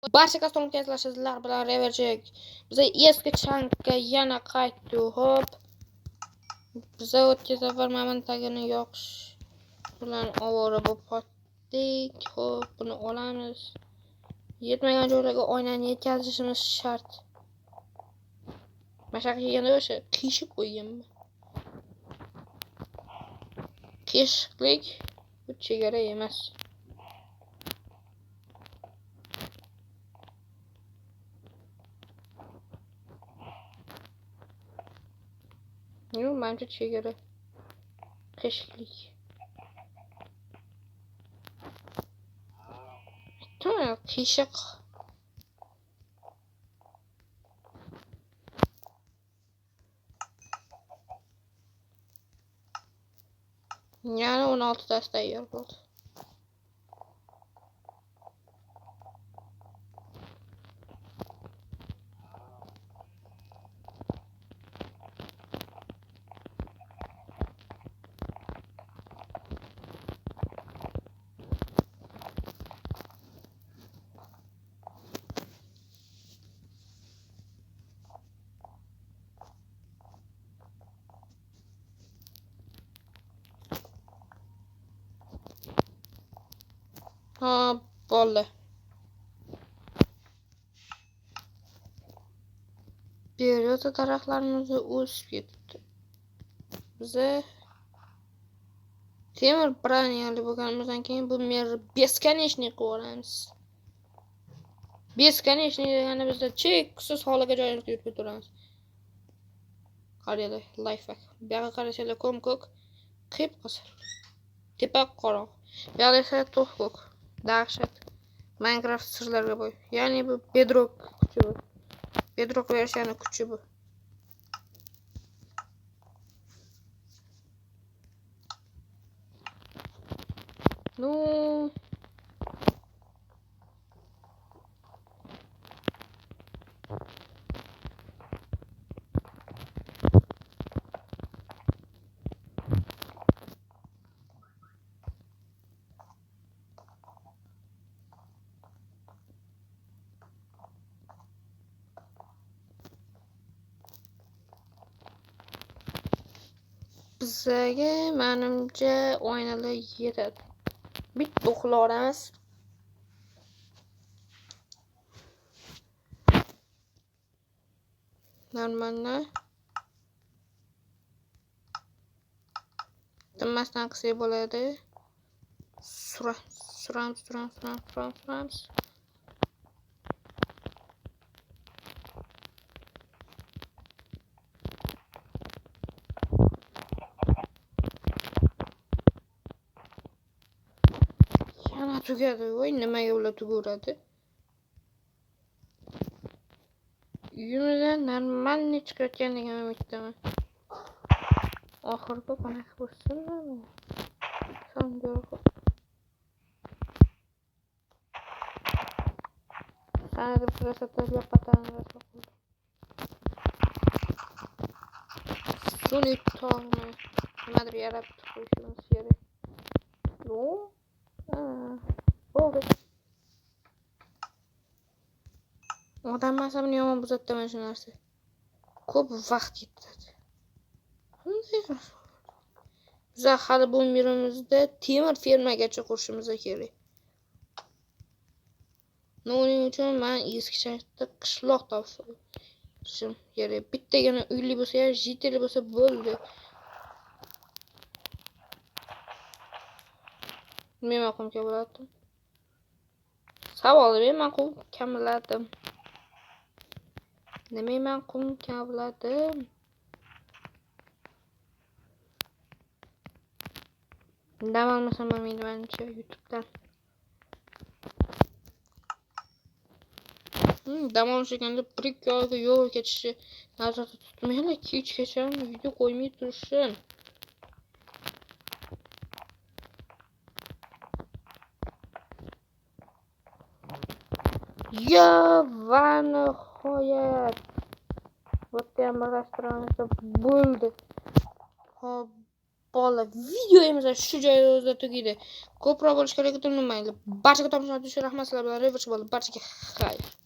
Barcha custom sizlar bilan reverjek. Biza eski chankka yana qaytdi. Hop. Biza o'tgan safar mana tagini yoqish bilan ovora bo'lib qoldik. Hop, buni olamiz. Yetmagan joylarga oynani yetkazishimiz shart. Mashaq yeganda o'sha qiyshib qo'yganman. Qiyshiklik bu chegara emas. Yo, menimcha chegara. Qiyshiklik. Tamam, qiyshiq. Yani 16 tasi tayyor bo'ldi. Ha, bo'ldi. Beriyota daraxtlarimiz o'sib ketdi. Biza temir braniyali bo'lganimizdan keyin bu mer beskonechniy qilib olamiz. Beskonechniy degani bizda cheksiz holiga joyini qilib turamiz. Qaraylar, lifehack. Bu yerga qarasanglar ko'm-ko'k, qip-qizil. Tepa qorong'i. Bu yerda esa to'q-ko'k. Dahshat. Minecraft sirlarga boy. Ya'ni bu Bedrock kuchi bu. Bedrock versiyoni kuchi bu. No. Bizga menimcha oynalar yetadi. Bitta uxloramiz. Normalna. Dimmasdan qilsak bo'ladi. Suramiz. Yana tugadi. Voy, nimaga ular tugaveradi? Uyimizdan normalniy chiqayotgan degan umiddaman. Oxirgi qanaqa bo'lsin? Songo'rib. Sana deb krasotlarga patani rasm qildim. Suni tog'ni nimadir yaratib qo'yishimiz kerak. No. Bo'ldi. Odam masabini yomon buzatdi mana shu narsa. Ko'p vaqt ketadi. Biz hali bu umrimizda temir fermagacha qurishimiz kerak. Uning uchun men eskicha qishloq topishim kerak. Bittagina uyli bo'lsa, jitili bo'lsa bo'ldi. Men maqom kabuladim. Savol men qum kamladim. Nima men qum kavladim? Dam olmasam bo'lmaydi menimcha YouTube'dan. Dam olish ekanda bir-ikki oyga yo'l ketishi nazarda tutmaylik, kechgacha video qo'ymay turishim. Ya va nihoyat. Bu ham birlashtiramiz bo'ldi. Hop, qoldi. Videomiz shu joyda o'zida tugaydi. Ko'proq bo'lishga unutmanglar. Barchaga tomoshabin uchun rahmat, sizlar bilan Reverch bo'ldi. Barchaga xayr.